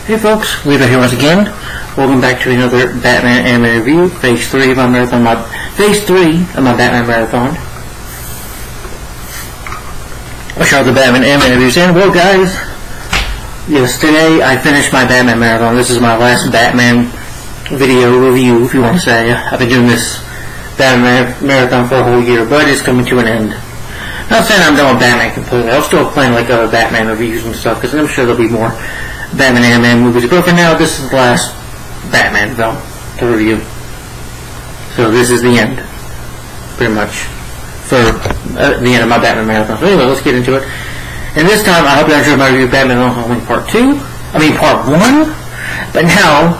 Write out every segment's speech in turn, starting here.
Hey folks, Weaver here once again. Welcome back to another Batman anime review, Phase 3 of my Batman marathon. I'll show the Batman anime reviews in. Well guys, yes, today I finished my Batman marathon. This is my last Batman video review, if you want to say. I've been doing this Batman marathon for a whole year, but it's coming to an end. Not saying I'm done with Batman completely. I'll still plan like other Batman reviews and stuff, because I'm sure there'll be more Batman anime movies. But for now, this is the last Batman film to review. So this is the end, pretty much, for the end of my Batman marathon. So anyway, let's get into it. And this time, I hope you enjoyed my review of Batman Long Halloween Part 1. But now,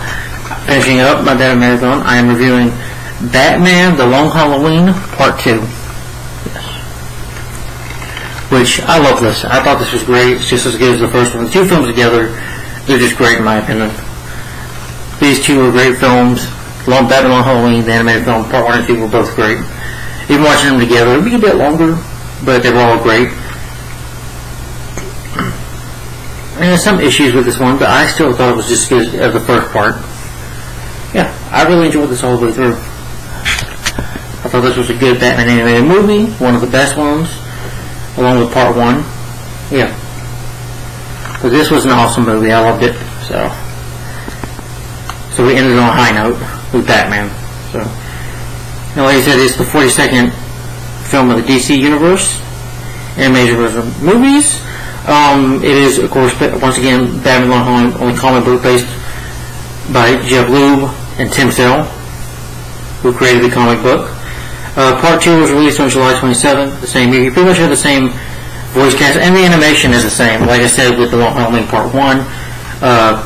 finishing up my Batman marathon, I am reviewing Batman The Long Halloween Part 2. Which, I love this. I thought this was great. It's just as good as the first one. The two films together, they're just great in my opinion. These two are great films. Batman Long Halloween, the animated film, Part 1 and 2 were both great. Even watching them together, it'd be a bit longer, but they were all great. And there's some issues with this one, but I still thought it was just as good as the first part. Yeah, I really enjoyed this all the way through. I thought this was a good Batman animated movie, one of the best ones, along with Part 1. Yeah. But this was an awesome movie. I loved it. So we ended on a high note with Batman. So, like I said, it's the 42nd film of the DC Universe, animated version of movies. It is, of course, once again, Batman Long Halloween, only comic book based by Jeff Loeb and Tim Sale, who created the comic book. Part 2 was released on July 27th, the same year. You pretty much have the same voice cast, and the animation is the same. Like I said with the Long Halloween Part 1,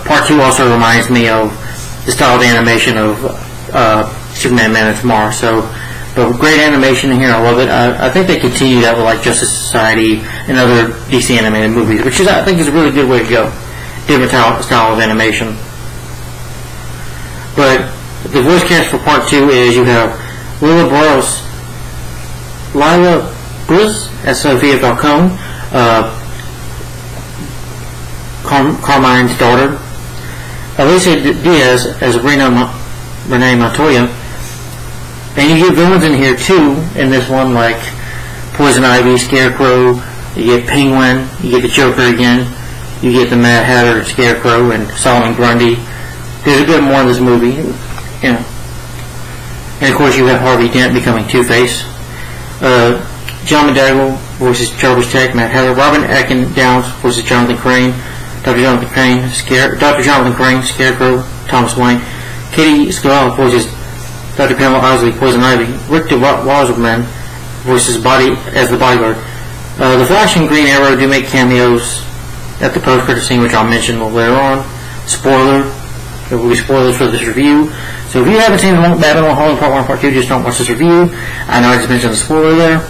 Part 2 also reminds me of the style of animation of Superman Man of Tomorrow. So, but great animation in here, I love it. I think they continue that with like Justice Society and other DC animated movies, which is, I think, is a really good way to go. Different style of animation. But the voice cast for Part 2 is, you have Lila Bruce as Sophia Falcone, Carmine's daughter, Alicia Diaz as Renee Montoya, and you get villains in here too in this one, like Poison Ivy, Scarecrow, you get Penguin, you get the Joker again, you get the Mad Hatter, Scarecrow, and Solomon Grundy. There's a bit more in this movie, you know. And of course you have Harvey Dent becoming Two-Face. John McDougal voices Jarvis Tech, Matt Hatter. Robin Atkin Downs voices Jonathan Crane. Dr. Jonathan Crane, Scarecrow, Thomas Wayne. Katie Scala voices Dr. Pamela Isley, Poison Ivy. Rick DeWasserman voices as the Bodyguard. The Flash and Green Arrow do make cameos at the post-credit scene, which I'll mention later on. Spoiler. There will be spoilers for this review. So if you haven't seen Batman Long Halloween Part 1 and Part 2, just don't watch this review. I know I just mentioned the spoiler there,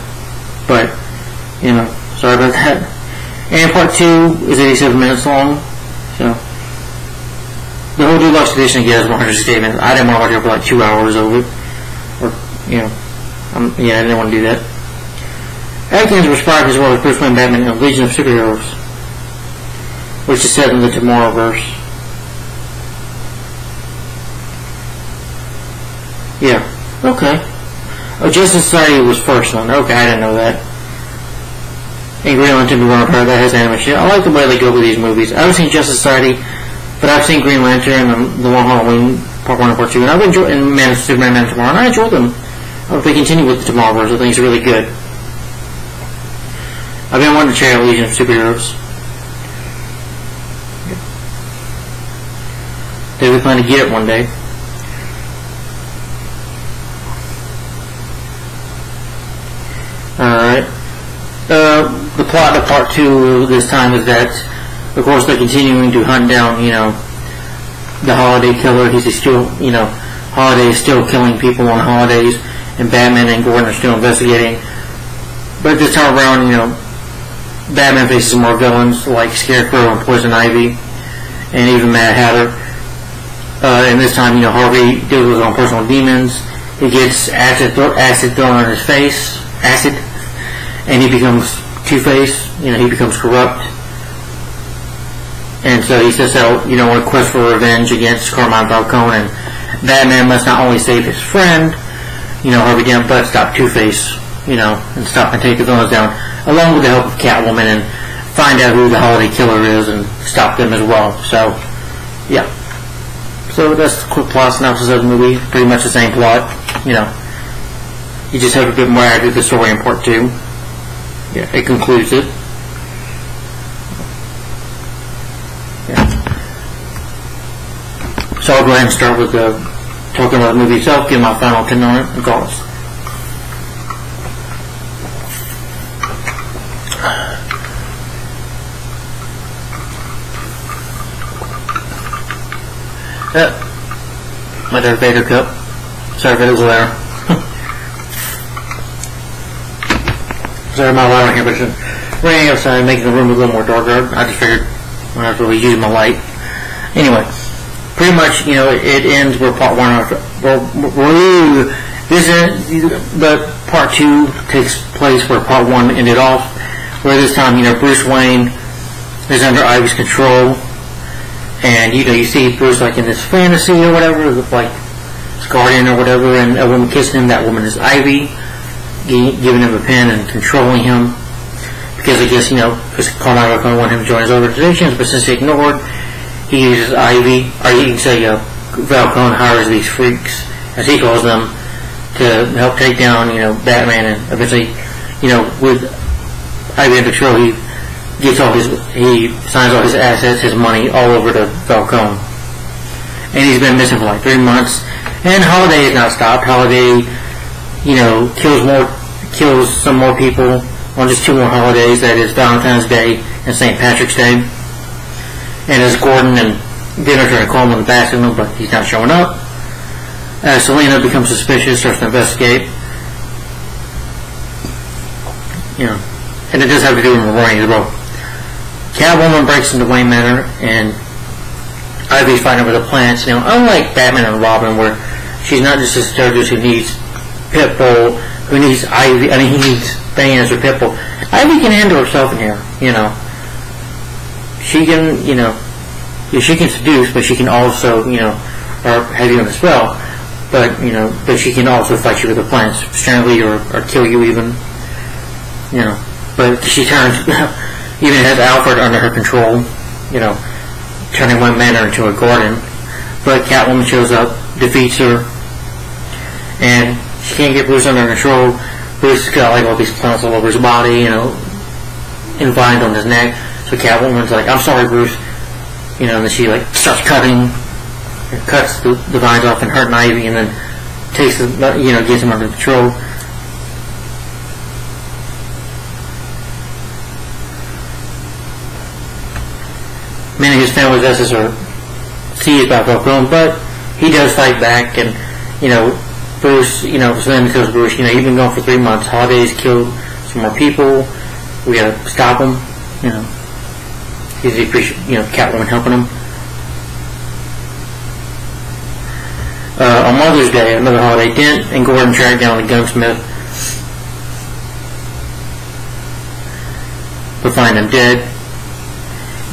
but, you know, sorry about that. And Part 2 is 87 minutes long, so the whole deluxe edition again is 168 minutes. I didn't want to watch it for like 2 hours of it, or, you know, yeah, I didn't want to do that. Atkins was described as well as Bruce Wayne Batman in Legion of Superheroes, which is set in the Tomorrowverse. Yeah, okay. Oh, Justice Society was first one. Okay, I didn't know that. And Green Lantern, Warner Power, that has animation. I like the way they go with these movies. I haven't seen Justice Society, but I've seen Green Lantern and The Long Halloween Part 1 and Part 2, and I've enjoyed Superman Man of Tomorrow, and I enjoyed them. I hope they continue with the Tomorrowverse. I think it's really good. I've been wanting to check out Legion of Superheroes. They were planning to get it one day. Alright. The plot of Part 2 this time is that, of course, they're continuing to hunt down, you know, the Holiday Killer. He's still, you know, Holiday is still killing people on holidays, and Batman and Gordon are still investigating. But this time around, you know, Batman faces more villains like Scarecrow and Poison Ivy, and even Mad Hatter. And this time, you know, Harvey deals with his own personal demons. He gets acid thrown on his face, and he becomes Two-Face. You know, he becomes corrupt. And so he sets out, on a quest for revenge against Carmine Falcone, and Batman must not only save his friend, Harvey Dent, but stop Two-Face, and stop and take the villains down, along with the help of Catwoman, and find out who the Holiday Killer is and stop them as well. So, yeah. So that's a quick plot synopsis of the movie. Pretty much the same plot, You just have a bit more added to the story in part 2. Yeah, it concludes it. So I'll go ahead and start with talking about the movie itself, give my final opinion on it, and thoughts. My Darth Vader cup. Sorry if it was there. Sorry, my light on here, but it's raining outside, making the room a little more darker. I just figured I'm not really using my light. Anyway. Pretty much, it ends where part 1. But part 2 takes place where part 1 ended off. Where this time, Bruce Wayne is under Ivy's control, and you see Bruce like in this fantasy or whatever, like his guardian or whatever, and a woman kissing him. That woman is Ivy, giving him a pen and controlling him. Because I guess because Carmine Falcone wanted him to join his organizations, but since he ignored. He uses Ivy, or you can say Falcone hires these freaks, as he calls them, to help take down, Batman, and eventually, with Ivy in control, he signs all his assets, his money, all over to Falcone. And he's been missing for like 3 months. And Holiday has not stopped. Holiday, kills some more people on just 2 more holidays. That is Valentine's Day and St. Patrick's Day. And as Gordon and Dinner trying to call him on the bat signal, but he's not showing up. Selina becomes suspicious, starts to investigate. And it does have to do with Maureen as well. Catwoman breaks into Wayne Manor, and Ivy's fighting over the plants. Unlike Batman and Robin, where she's not just a sturgis who needs Pitbull, who needs Ivy, he needs Bane as her Pitbull. Ivy can handle herself in here, She can, she can seduce, but she can also, or have you on the spell, but she can also fight you with the plants, strangely or kill you even, but she turns, even has Alfred under her control, turning Wayne Manor into a garden, but Catwoman shows up, defeats her, and she can't get Bruce under control. Bruce has got like all these plants all over his body, and vines on his neck. So Catwoman's like, I'm sorry, Bruce. And then she like starts cuts the vines off and hurting Ivy, and then takes gets him under control. Many of his family's assets are seized by Falcone, but he does fight back, and Bruce, Selina kills Bruce. He's been gone for 3 months. Holiday's killed some more people. We gotta stop him. He appreciates, Catwoman helping him. On Mother's Day, another holiday, Dent and Gordon track down the gunsmith, but find him dead.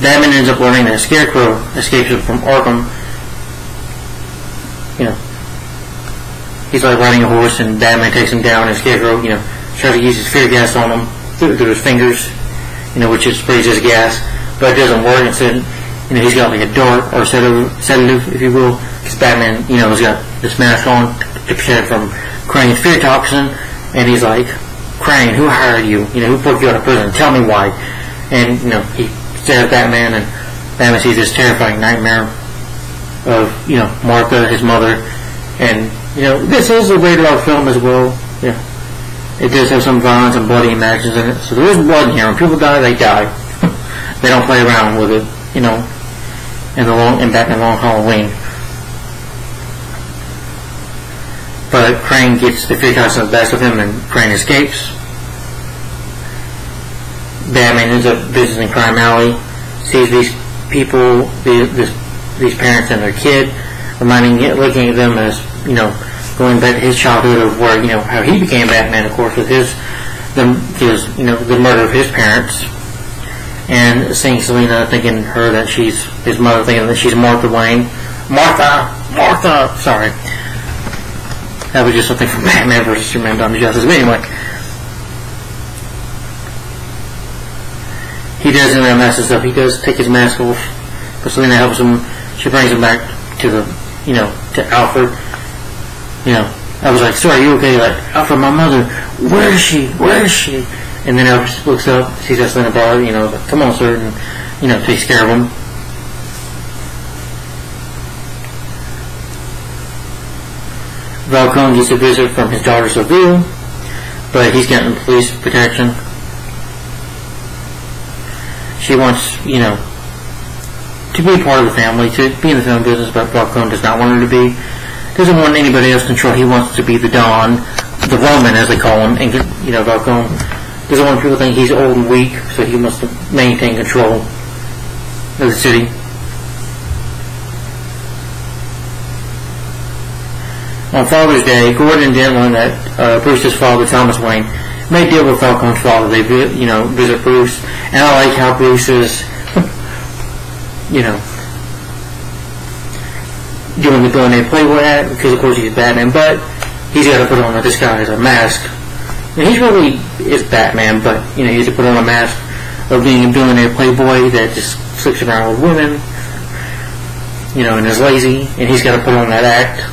Batman ends up learning that Scarecrow escapes him from Arkham. He's like riding a horse, and Batman takes him down, and Scarecrow, tries to use his fear gas on him through his fingers, which is sprays his gas. But it doesn't work. Instead, he's got like a dart or sedative, if you will, because Batman, has got this mask on to protect from Crane's fear toxin, and he's like, Crane, who hired you? Who put you out of prison? Tell me why. And, he stares at Batman, and Batman sees this terrifying nightmare of, Martha, his mother, and, this is a rated R film as well. Yeah. It does have some violence and bloody images in it, so there is blood in here. When people die, they die. They don't play around with it, in Batman Long Halloween. But Crane gets the fear toxin the best of him, and Crane escapes. Batman ends up visiting Crime Alley, sees these people, these parents and their kid, looking at them as, going back to his childhood of where, how he became Batman, of course, with the murder of his parents. and seeing Selena, thinking her that she's his mother, thinking that she's Martha Wayne. Martha! Sorry. That was just something from Batman vs. Superman Dawn of Justice. But anyway, he does in that mess and stuff. He does take his mask off, but Selena helps him. She brings him back to the, to Alfred. I was like, "Sir, are you okay?" Like, "Alfred, my mother, where is she? Where is she?" And then Alfred looks up, sees us in the bar, like, "Come on, sir," and, takes care of him. Falcone gets a visit from his daughter Sophia, but he's getting police protection. She wants, to be part of the family, to be in the film business, but Falcone does not want her to be. Doesn't want anybody else control. He wants to be the Don, the Roman as they call him, and Falcone doesn't want people to think he's old and weak, so he must maintain control of the city. On Father's Day, Gordon didn't learn that Bruce's father, Thomas Wayne, made a deal with Falcone's father. They visit Bruce, and I like how Bruce is, doing the billionaire Playboy act, because of course he's Batman, but he's got to put on a disguise, a mask. And he really is Batman, but he has to put on a mask of being a billionaire Playboy that just slips around with women, and is lazy, and he's got to put on that act.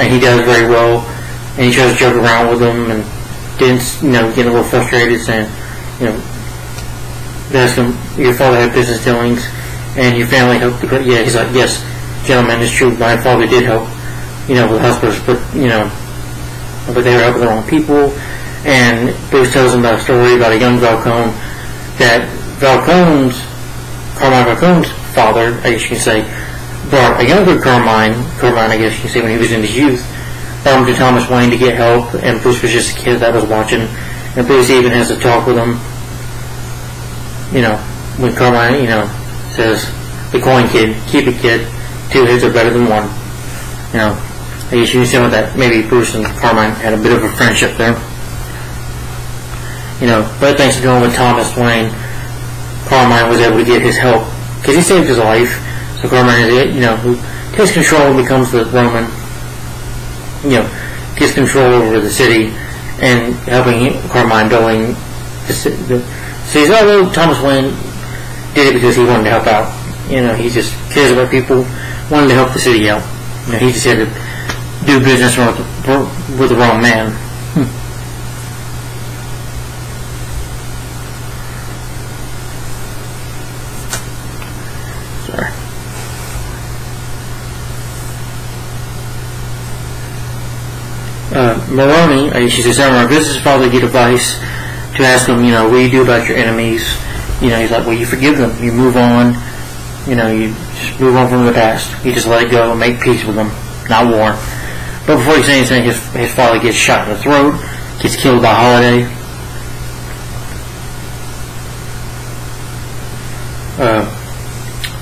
And he does very well, and he tries to joke around with them, and then, get a little frustrated, saying, ask him, "Your father had business dealings, and your family helped." Yeah, he's like, "Yes, gentlemen, it's true. My father did help, with hospitals, but they were helping the wrong people." And Bruce tells him about a story about a young Falcone, that Carmine Falcone's father, I guess you can say, brought a younger Carmine, I guess you can say, when he was in his youth, brought him to Thomas Wayne to get help, and Bruce was just a kid that was watching, and Bruce even has to talk with him, when Carmine, says, "The coin, kid, keep it, kid, 2 heads are better than 1. I guess you can say that maybe Bruce and Carmine had a bit of a friendship there. But thanks to going with Thomas Wayne, Carmine was able to get his help, because he saved his life. So Carmine is it, who takes control and becomes the Roman, gets control over the city, and helping Carmine building the city. Although Thomas Wayne did it because he wanted to help out. He just cares about people, wanted to help the city out. He just had to do business with the wrong man. Sorry. Maroni, she says, "Our business father get advice to ask him, what do you do about your enemies?" He's like, "Well, you forgive them, you move on, you just move on from the past. You just let it go and make peace with them, not war." But before he says anything, his father gets shot in the throat, gets killed by Holiday.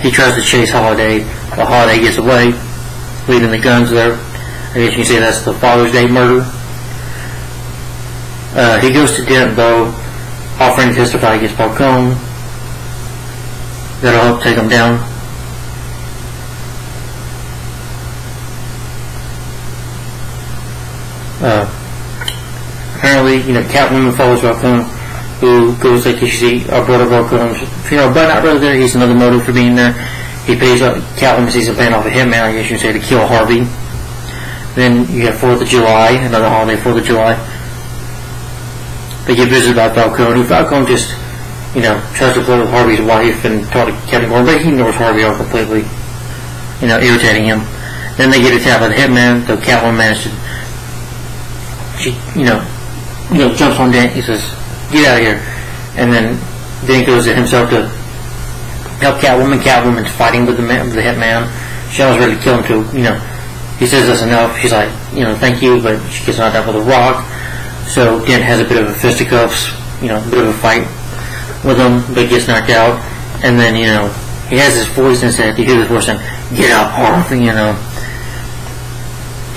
He tries to chase Holiday, but Holiday gets away, leaving the guns there. I guess you can say that's the Father's Day murder. He goes to Dent, though, offering to testify against Falcone. That'll help take him down. Apparently, Catwoman follows Falcone, who goes, like you see, our brother Falcone's funeral, but not really there. He's another motive for being there. He pays up, Catwoman sees him paying off a hitman, I guess you can say, to kill Harvey. Then you have 4th of July, another holiday, 4th of July. They get visited by Falcone, who Falcone just, tries to flirt with Harvey's wife and talk to Captain Gordon, but he ignores Harvey all completely, irritating him. Then they get attacked by the hitman, though Catwoman manages to, she, jumps on Dent, he says, "Get out of here." And then Dent goes to himself to help Catwoman. Catwoman's fighting with the hitman. She almost ready to kill him too, he says that's enough. She's like, "Thank you," but she gets knocked out with a rock. So Dent has a bit of a fisticuffs, a bit of a fight with him, but gets knocked out. And then, he has his voice in his head. You hear his voice saying, "Get up, Harvey,"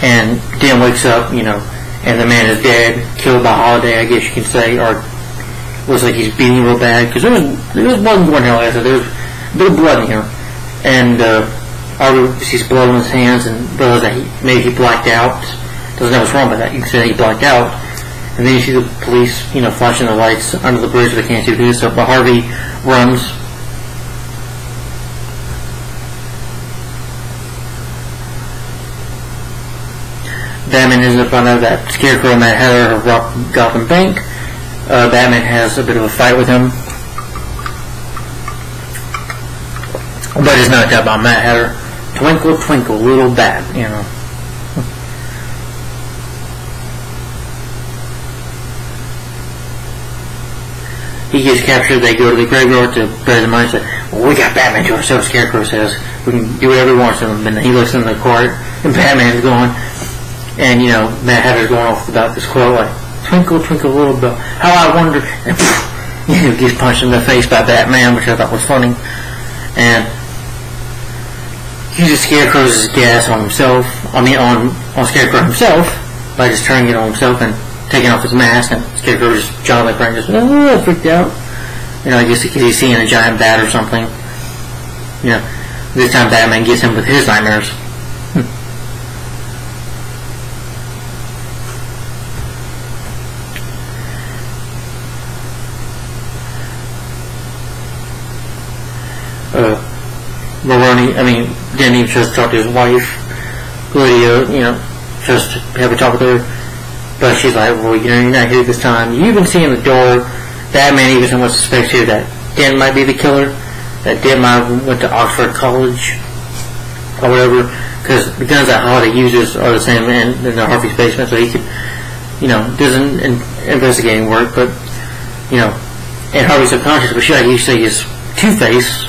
And Dent wakes up, and the man is dead, killed by Holiday, I guess you can say, or looks like he's bleeding real bad, because there was blood going here, like I said, there was a bit of blood in here. And Harvey sees blood on his hands and realizes that maybe he blacked out. Doesn't know what's wrong with that. You can say that he blacked out. And then you see the police, flashing the lights under the bridge, but they can't see who it is. So, but Harvey runs. Batman ends up finding out that Scarecrow and Mad Hatter have robbed Gotham Bank. Batman has a bit of a fight with him, but is knocked out by Mad Hatter. Twinkle, twinkle, little bat, He gets captured, they go to the graveyard to bury the money and say, well, we got Batman to ourselves, Scarecrow says. We can do whatever we want to him. And he looks in the court, and Batman's going, and, Mad Hatter's going off about this quote, like, twinkle, twinkle, little bell, how I wonder, and gets punched in the face by Batman, which I thought was funny. And he uses Scarecrow's gas on himself, on Scarecrow himself, by just turning it on himself and taking off his mask, and Scarecrow just John McClane just freaked out. I guess he's seeing a giant bat or something. This time Batman gets him with his nightmares. Maroni, didn't even just talk to his wife, Lydia, just have a talk with her. But she's like, well, you're not here this time. You even see in the door, Batman even somewhat suspects here that Dent might be the killer, that Dent might have went to Oxford College, or whatever, because the guns that Holiday uses are the same in Harvey's basement, so he could, doesn't investigating work, but, and Harvey's subconscious, but should I say his Two-Face,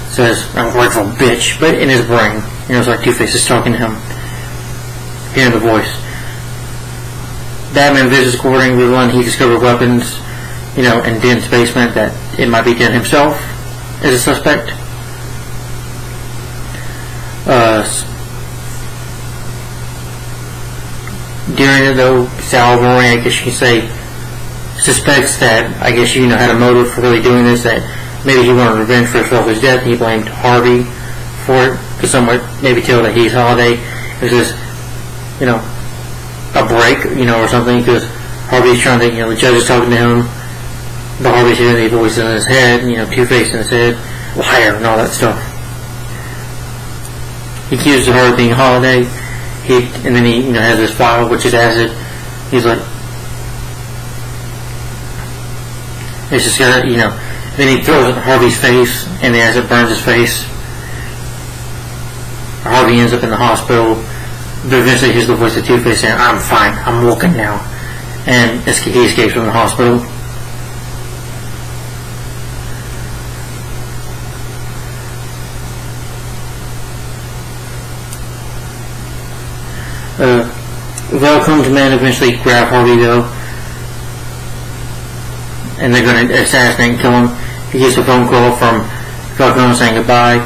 says, I'm a rightful bitch, but in his brain, it's like Two-Face is talking to him, hearing the voice. Batman visits Gordon Rivlin. He discovered weapons, in Dent's basement, that it might be Dent himself as a suspect. During it, though, Sal Moray, I guess you could say, suspects that, I guess had a motive for really doing this, that maybe he wanted revenge for his father's death, and he blamed Harvey for it, to somewhat maybe tell that he's Holiday. It was just, a break, or something, because Harvey's trying to, the judge is talking to him, but Harvey's hearing the voices in his head, Two-Face in his head, liar, and all that stuff. He accuses her of being Holiday, and then he, has this file, which is acid. He's like, it's just, then he throws it in Harvey's face, and the acid burns his face. Harvey ends up in the hospital. But eventually hears the voice of Two-Face saying, I'm fine, I'm walking now. And he escapes from the hospital. Velcrone's men eventually grab Harvey, though. And they're going to assassinate and kill him. He gets a phone call from Velcrone saying goodbye.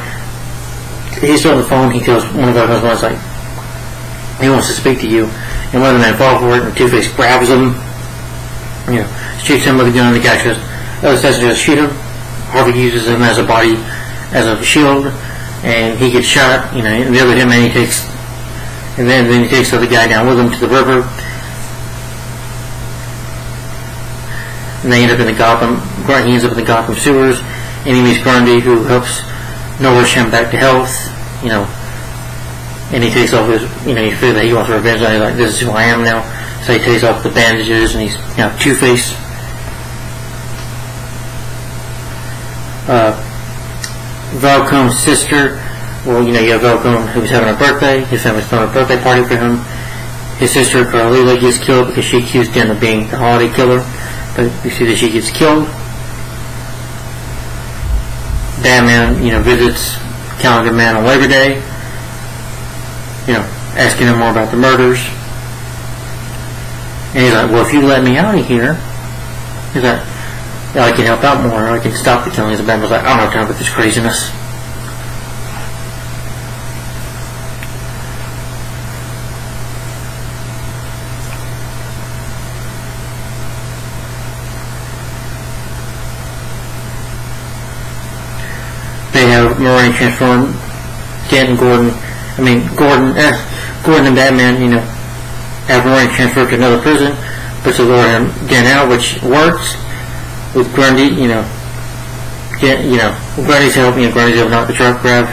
He's still on the phone. He tells one of Velcrone's men, like, he wants to speak to you, and one of the men falls for it, and Two-Face grabs him, shoots him with a gun, and the guy goes, says to shoot him. Harvey uses him as a shield, and he gets shot, and the other hitman he takes, and then he takes the other guy down with him to the river, and they end up in the Gotham, he ends up in the Gotham sewers, and he meets Grundy, who helps nourish him back to health, and he takes off his, you feel that he wants revenge, and he's like, this is who I am now. So he takes off the bandages, and he's, Two-Face. Velcrone's sister, well, you have Velcrone who's having a birthday. His family's throwing a birthday party for him. His sister, Carlila, gets killed because she accused Dent of being the Holiday killer. But you see that she gets killed. Batman, visits Calendar Man on Labor Day. Asking him more about the murders. And he's like, well, if you let me out of here, he's like, I can help out more, I can stop the killings. And Batman's like, I don't have time for this craziness. Maroni transformed Gordon and Batman, have Maroni transferred to another prison, but to lure him Dent out, which works with Grundy, Grundy's help, Grundy's able to knock the truck, grab,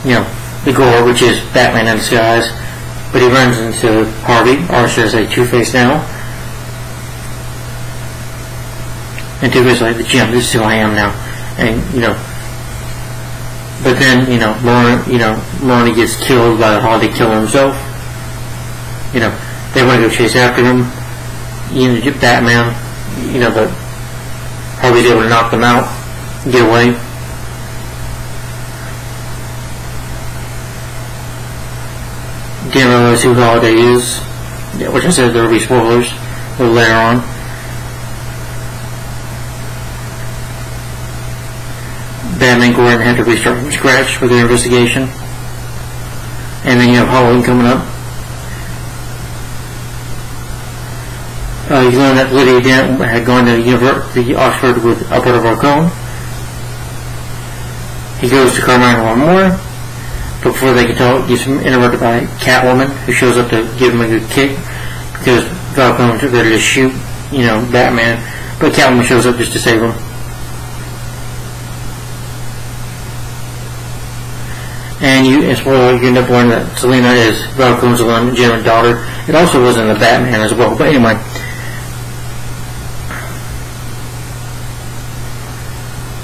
the Gore, which is Batman in disguise, but he runs into Harvey, or should I say Two-Face now, and Two-Face is like, Jim, this is who I am now, and, but then, Maroni gets killed by the Harley killer himself, they want to go chase after him, Batman, but Harvey's able to knock them out, get away. Didn't realize who Holiday is, which I said there will be spoilers a little later on. Batman and Gordon had to restart from scratch with their investigation. And then you have Halloween coming up. You learn that Lydia Dent had gone to Oxford with Alberto Falcone. He goes to Carmine one more, but before they can talk, gets interrupted by Catwoman, who shows up to give him a good kick because Falcone's ready to shoot, Batman, but Catwoman shows up just to save him. And you end up learning that Selina is Falcone's legitimate daughter. It also wasn't a Batman as well, but anyway.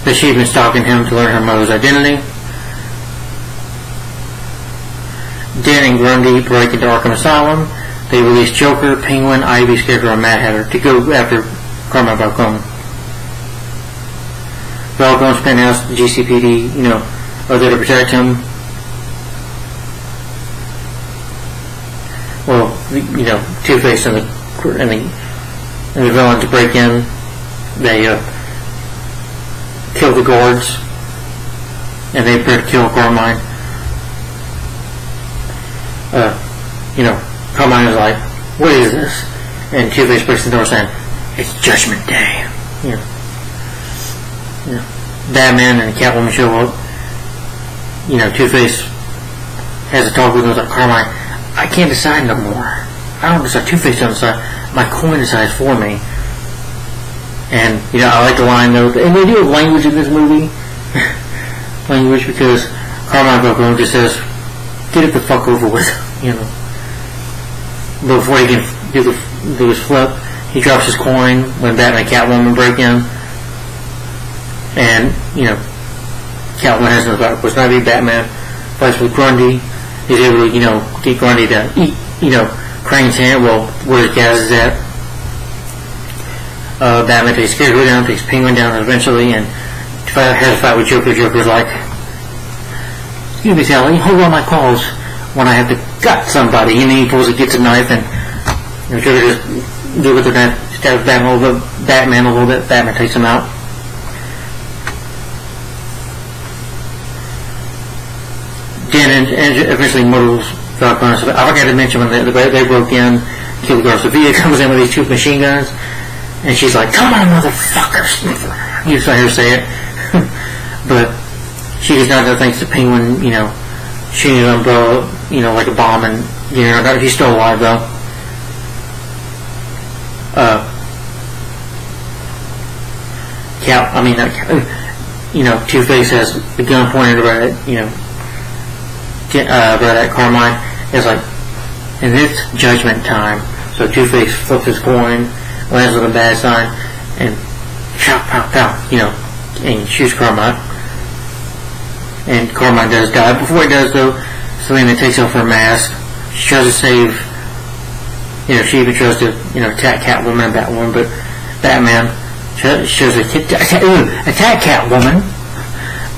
That she'd been stalking him to learn her mother's identity. Dent and Grundy break into Arkham Asylum. They release Joker, Penguin, Ivy, Scarecrow, and Mad Hatter to go after Carmine Falcone. Falcone's penthouse, GCPD, are there to protect him. Well, Two-Face and the villains break in. They kill the guards, and they appear to kill Carmine. Carmine is like, "What is this?" And Two-Face breaks the door saying, "It's Judgment Day." Batman and Catwoman show up. Two-Face has a talk with him, like, "Carmine, I can't decide no more. I don't decide. Two-Face doesn't decide. My coin decides for me." And, I like the line, though, and they do have language in this movie. Language, because Carmine Falcone just says, "Get it the fuck over with," But before he can do his flip, he drops his coin when Batman and Catwoman break in. And, Catwoman has no thought. Of course, not be Batman. Fights with Grundy. He's able to, get Grundy to eat, Crane's hand. Well, where his gas is at. Batman takes Scarecrow down, takes Penguin down eventually, and has a fight with Joker. Joker's like, "Excuse me, Sally, hold on my calls when I have to gut somebody." And then he gets a knife, and Joker just do with the knife, stabs Batman a little bit. Batman takes him out. Dan eventually murders Falcone. I forgot to mention when they broke in, killed the girl. Sophia comes in with these two machine guns. And she's like, "Come on, motherfuckers!" You saw her say it. But she does not know, thanks to Penguin, shooting an umbrella, like a bomb, and, he's still alive, though. Two-Face has the gun pointed right at Carmine. It's like, and it's Judgment Time. So Two-Face flips his coin, lands on a bad sign, and chop, pow, pow, and shoots Carmine. And Carmine does die. Before he does, though, Selina takes off her mask. She tries to save, she even tries to, attack Catwoman and Batwoman, but Batman shows attack Catwoman,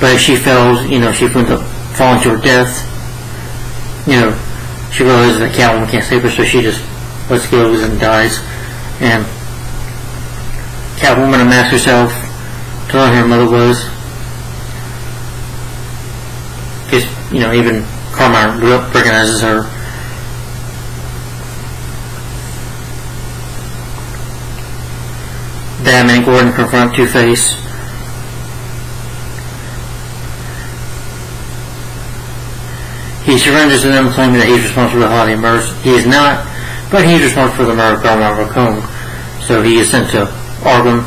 but she fails, she ends up falling to her death. She realizes that Catwoman can't save her, so she just lets go and dies. And Catwoman unmasks herself to learn who her mother was. Because, even Carmine recognizes her. Batman and Gordon confront Two-Face. He surrenders to them, claiming that he's responsible for the holiday murders. He is not, but he's responsible for the murder of Garmar Raccoon. So he is sent to Arkham,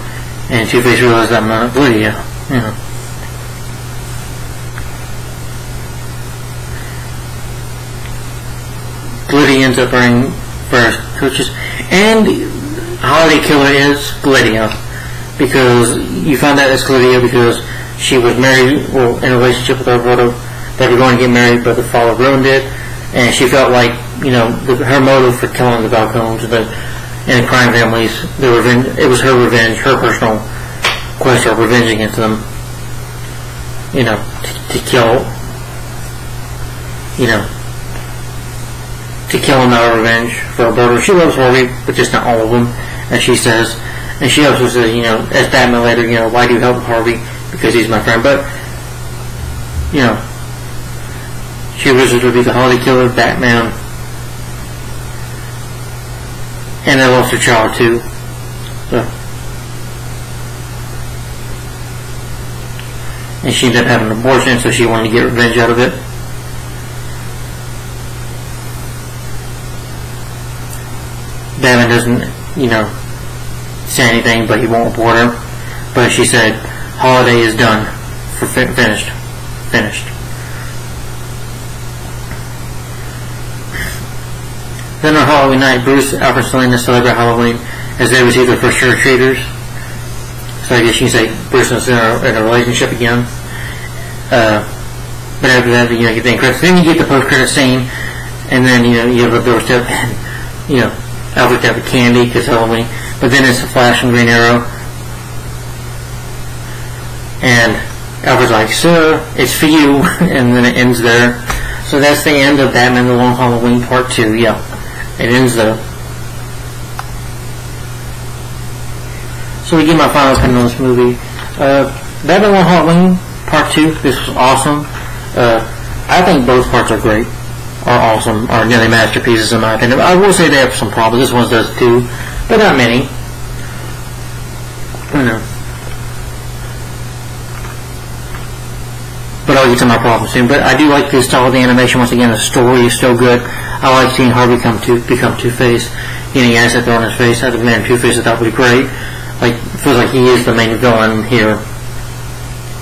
and Two-Face realizes I'm not Lydia. You know. Lydia ends up wearing first coaches, and Holiday Killer is Lydia, because you found out it's Lydia because she was married, well, in a relationship with her brother. They were going to get married, but the father ruined it, and she felt like, you know, her motive for killing the Falcones and the crime families, it was her revenge, her personal quest of revenge against them, you know, to kill, you know, to kill him out of revenge for her brother. She loves Harvey, but just not all of them, as she says. And she also says, you know, as Batman later, you know, why do you help Harvey? Because he's my friend. But, you know, she wishes to be the Holiday Killer, Batman, and they lost her child too. So, and she ended up having an abortion, so she wanted to get revenge out of it. Batman doesn't, you know, say anything, but he won't report her. But she said, "Holiday is done, finished." Then on Halloween night, Bruce, Alfred, and Selena celebrate Halloween as they receive their first trick-or-treaters. So I guess you can say Bruce and Selena are in a relationship again. But after that, you know, you get the end credits. Then you get the post-credit scene, and then, you know, you have a doorstep, and, you know, Alfred got the candy because Halloween. But then it's a Flash and Green Arrow, and Alfred's like, "Sir, it's for you," and then it ends there. So that's the end of Batman: The Long Halloween Part 2. Yeah, it ends there. So we get my final opinion on this movie. Batman: Long Halloween Part 2. This was awesome. I think both parts are great. Are awesome, are nearly masterpieces in my opinion. I will say they have some problems. This one does too, but not many. You know. But I'll get to my problems soon. But I do like the style of the animation. Once again, the story is still good. I like seeing Harvey become Two-Face, getting acid thrown in his face. As a man, Two-Face I thought would be great. Like, feels like he is the main villain here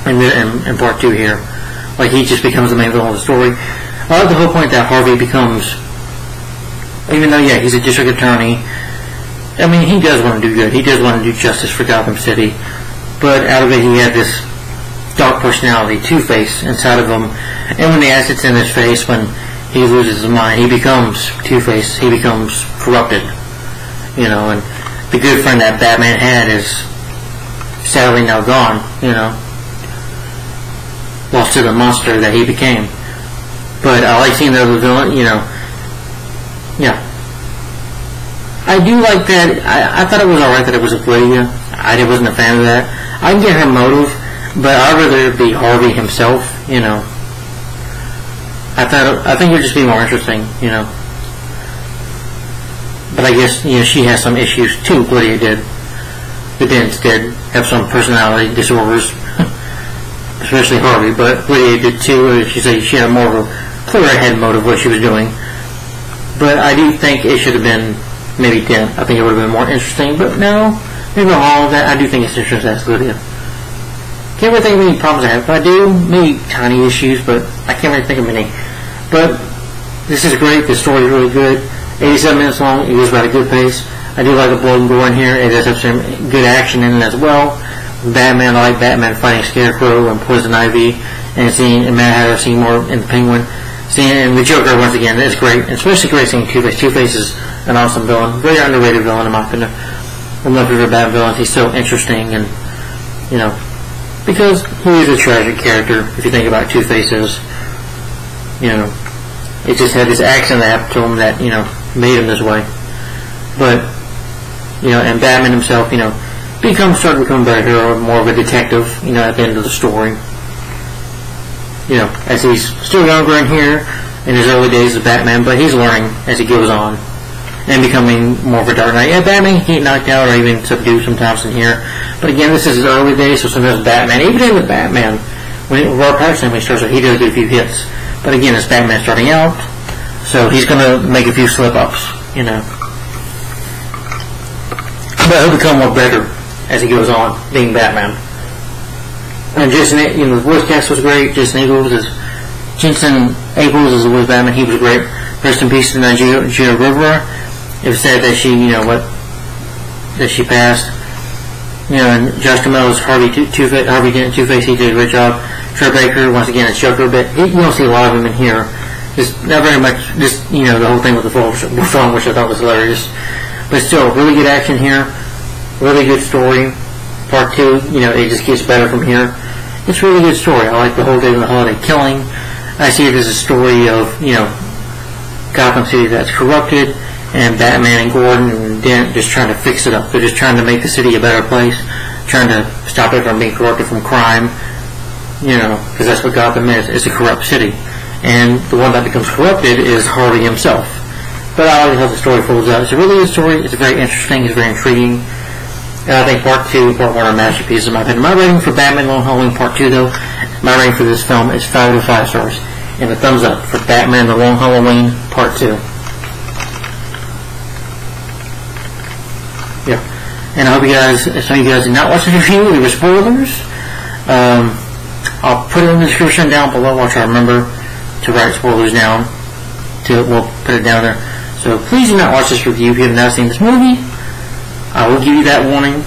in Part 2 here. Like, he just becomes the main villain of the story. I like the whole point that Harvey becomes, even though, yeah, he's a district attorney, I mean, he does want to do good. He does want to do justice for Gotham City. But out of it, he had this dark personality, Two-Face, inside of him. And when the acid's in his face, when he loses his mind, he becomes Two-Face. He becomes corrupted. You know, and the good friend that Batman had is sadly now gone, you know. Lost to the monster that he became. But I like seeing the other villain, you know. Yeah. I do like that. I thought it was alright that it was with Lydia. I wasn't a fan of that. I can get her motive, but I'd rather it be Harvey himself, you know. I think it would just be more interesting, you know. But I guess, you know, she has some issues too, Lydia did. The Dents did have some personality disorders, especially Harvey, but Lydia did too. She said she had more of a clear head motive what she was doing. But I do think it should have been maybe Dent. I think it would have been more interesting, but no, maybe all of that. I do think it's interesting as Lydia. Can't really think of any problems I have. If I do, maybe tiny issues, but I can't really think of any. But this is great. The story is really good. 87 minutes long. It goes at a good pace. I do like the blood and gore in here. It does have some good action in it as well. Batman, I like Batman fighting Scarecrow and Poison Ivy, and seeing Mad Hatter, Seymour, and the Penguin. And the Joker, once again, is great. Especially great seeing Two-Face. Two-Face is an awesome villain. Very underrated villain, in my opinion. One of my favorite Batman villains. He's so interesting, and, you know, because he is a tragic character, if you think about Two-Faces. You know, it just had this accident that happened to him that, you know, made him this way. But, you know, and Batman himself, you know, started to become a better hero, more of a detective, you know, at the end of the story. You know, as he's still younger in here, in his early days as Batman, but he's learning as he goes on, and becoming more of a Dark Knight. Yeah, Batman can get knocked out or even subdued sometimes in here, but again, this is his early days, so sometimes Batman, even in the Batman, when Robert Pattinson starts out, he does get a few hits, But again, it's Batman starting out, so he's going to make a few slip-ups, you know. But he'll become more better as he goes on, being Batman. And Jason, you know, the voice cast was great. Jensen Ackles is the voice Batman. He was great. Rest in peace to Nigeria Rivera. It was sad that she, you know, that she passed. You know, and Josh Duhamel's Harvey Dent, Two-Face, he did a great job. Troy Baker, once again, it's Joker, but you don't see a lot of him in here. Just not very much, just, you know, the whole thing with the film, which I thought was hilarious. But still, really good action here. Really good story. Part 2, you know, it just gets better from here. It's a really good story. I like the whole day of the holiday killing. I see it as a story of, you know, Gotham City that's corrupted, and Batman and Gordon and Dent just trying to fix it up. They're just trying to make the city a better place, trying to stop it from being corrupted from crime, you know, because that's what Gotham is. It's a corrupt city. And the one that becomes corrupted is Harvey himself. But I like how the story folds out. It's a really good story. It's very interesting. It's very intriguing. And I think Part 2 and Part 1 are masterpieces in my opinion. My rating for Batman Long Halloween Part 2, though, my rating for this film is 5 out of 5 stars. And a thumbs up for Batman The Long Halloween Part 2. Yeah. And I hope you guys, some of you guys did not watch the review. There were spoilers. I'll put it in the description down below. I'll try to remember to write spoilers down. We'll put it down there. So please do not watch this review if you have not seen this movie. I will give you that warning,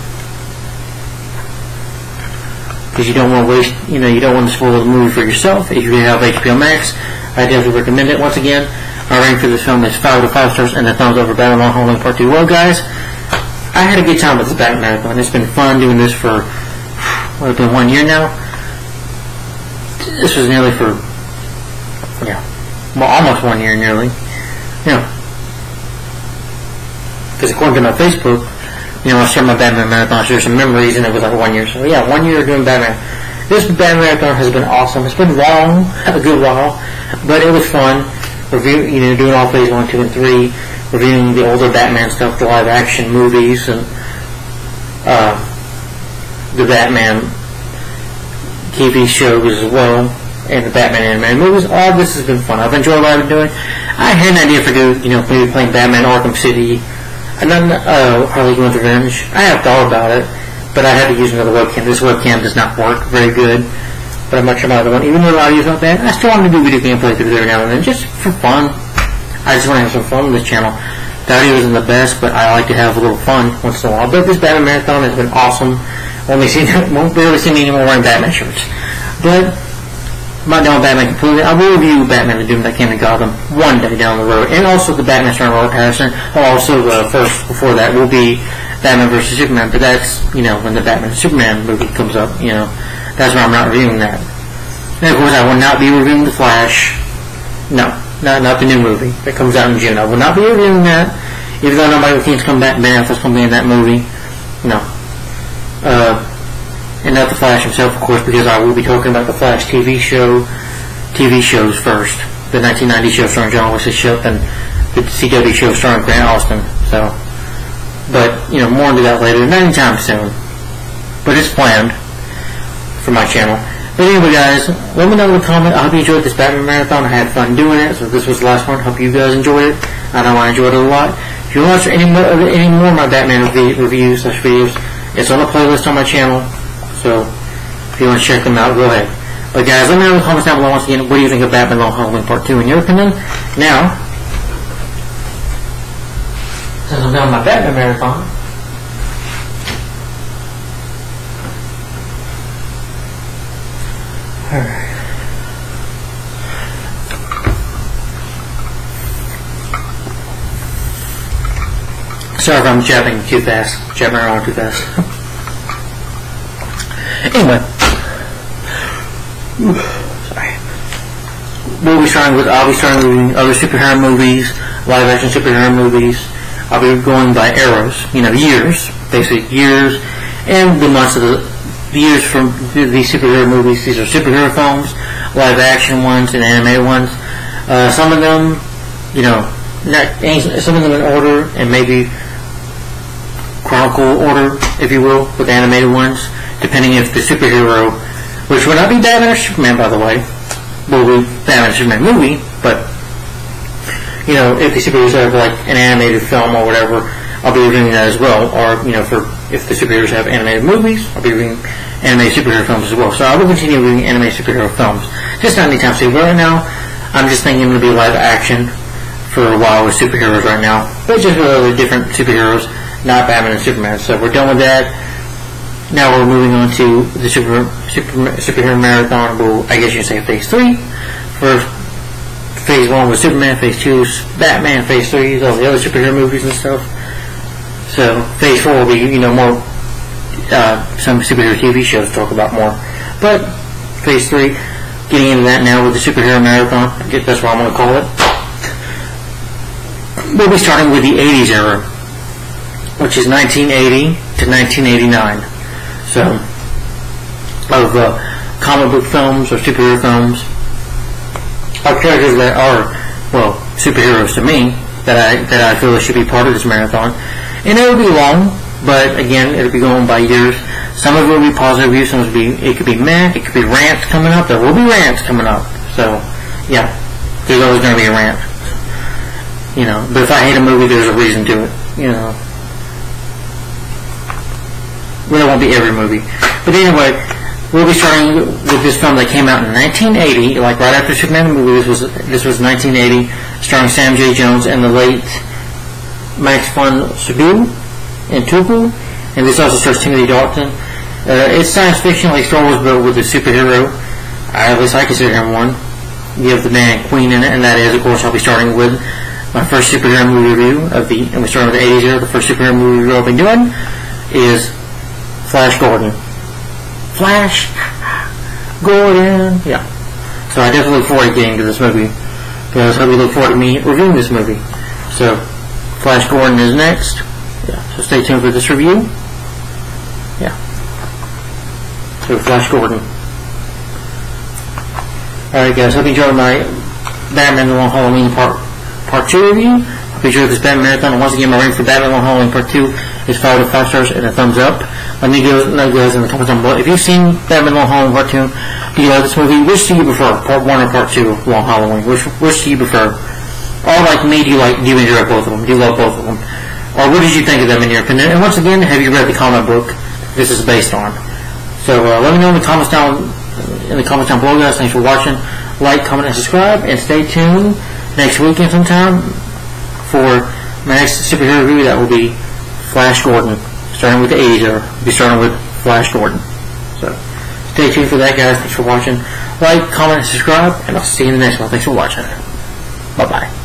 because you don't want to waste, you know, you don't want to spoil the movie for yourself. If you have HBO Max, I definitely recommend it. Once again, my rating for this film is 5 out of 5 stars and a thumbs up for Batman Long Halloween Part 2. Well, guys, I had a good time with this Batman Marathon. It's been fun doing this for, what, it's been 1 year now? This was nearly for, yeah, well, almost 1 year nearly. Yeah. Because according to my Facebook, you know, I shared my Batman Marathon, shared some memories, and it was like 1 year. So yeah, 1 year doing Batman. This Batman Marathon has been awesome. It's been long, a good while, but it was fun. You know, doing all phase 1, 2, and 3, reviewing the older Batman stuff, the live action movies, and the Batman TV shows as well, and the Batman animated movies. All this has been fun. I've enjoyed what I've been doing. I had an idea for you know, maybe playing Batman Arkham City, and then Harley Quinn's Revenge. I have thought about it, but I had to use another webcam. This webcam does not work very good, but I'm not sure my other one. Even though the audio is not bad, I still want to do video gameplay through there now and then, just for fun. I just want to have some fun with this channel. The audio isn't the best, but I like to have a little fun once in a while. But this Batman Marathon has been awesome. Won't barely see me anymore wearing Batman shirts. But I'm not done with Batman completely. I will review Batman the Doom That Came to Gotham one day down the road, and also the Batman starring Robert Pattinson. Also, first before that will be Batman vs Superman, but that's, you know, when the Batman Superman movie comes up. You know, that's why I'm not reviewing that. And of course, I will not be reviewing The Flash. No, not the new movie that comes out in June. I will not be reviewing that, even though nobody thinks come back. Ben Affleck's going to be in that movie. No. And not The Flash himself, of course, because I will be talking about the Flash TV shows first. The 1990 show starring John Wesley Shipp and the CW show starring Grant Austin. So, but, you know, more into that later, not anytime soon. But it's planned for my channel. But anyway, guys, let me know in the comment. I hope you enjoyed this Batman Marathon. I had fun doing it, so this was the last one. Hope you guys enjoyed it. I know I enjoyed it a lot. If you want to watch any more of my Batman reviews / videos, it's on a playlist on my channel. So, if you want to check them out, go ahead. But guys, let me know in the comments down below once again, what do you think of Batman Long Halloween Part 2 in your opinion? Now, since I'm done my Batman Marathon, alright. Sorry if I'm jabbing too fast. Jabbing around too fast. Anyway. Sorry. I'll be starting with other superhero movies, live action superhero movies. I'll be going by eras, you know, years, basically years, and the months of the years from these superhero movies. These are superhero films, live action ones, and anime ones. Some of them, you know, some of them in order, and maybe chronicle order, if you will, with animated ones, depending if the superhero, which would not be Batman or Superman, by the way, will be Batman and Superman movie, but you know, if the superheroes have like an animated film or whatever, I'll be reviewing that as well. Or you know, if the superheroes have animated movies, I'll be reviewing animated superhero films as well. So I will continue reviewing animated superhero films, just not anytime soon. But right now, I'm just thinking it'll be live action for a while with superheroes right now, but just really different superheroes, not Batman and Superman. So we're done with that. Now we're moving on to the superhero marathon. Well, I guess you can say phase 3. For phase 1 was Superman, phase 2 is Batman, phase 3 is all the other superhero movies and stuff. So phase 4 will be, you know, more some superhero TV shows to talk about more. But phase 3, getting into that now with the superhero marathon. I guess that's what I'm going to call it. We'll be starting with the 80s era, which is 1980 to 1989. So, of comic book films or superhero films, are characters that are, well, superheroes to me, that I feel should be part of this marathon. And it'll be long, but again, it'll be going by years. Some of it will be positive reviews, some of it could be meh, it could be rants coming up. There will be rants coming up. So, yeah, there's always going to be a rant. You know, but if I hate a movie, there's a reason to it, you know. Well, it won't be every movie. But anyway, we'll be starting with this film that came out in 1980, like right after Superman the movie. This was 1980, starring Sam J. Jones and the late Max von Sydow and Tuchel. And this also stars Timothy Dalton. It's science fiction like Star Wars, but with a superhero. At least I consider him one. You have the man Queen in it, and that is, of course, I'll be starting with my first superhero movie review and we're starting with the 80s era. The first superhero movie review I'll be doing is Flash Gordon. Flash Gordon. Yeah. So I definitely look forward to getting to this movie, because I really look forward to me reviewing this movie. So Flash Gordon is next. Yeah. So stay tuned for this review. Yeah. So Flash Gordon. Alright guys, hope you enjoyed my Batman The Long Halloween Part 2 review. Hope you enjoyed this Batman Marathon. And once again, my rating for Batman Long Halloween Part 2 is 5 out of 5 stars and a thumbs up. Let me know guys in the comments down below. If you've seen Batman Long Halloween Part 2, do you like this movie? Which do you prefer? Part 1 or Part 2 of Long Halloween? Which do you prefer? Or like me, do you enjoy both of them? Do you love both of them? Or what did you think of them in your opinion? And once again, have you read the comic book this is based on? So let me know in the comments down below guys. Thanks for watching. Like, comment, and subscribe, and stay tuned next weekend sometime for my next superhero review. That will be Flash Gordon, starting with the 80s era. We'll be starting with Flash Gordon. So stay tuned for that guys. Thanks for watching. Like, comment, and subscribe, and I'll see you in the next one. Thanks for watching. Bye bye.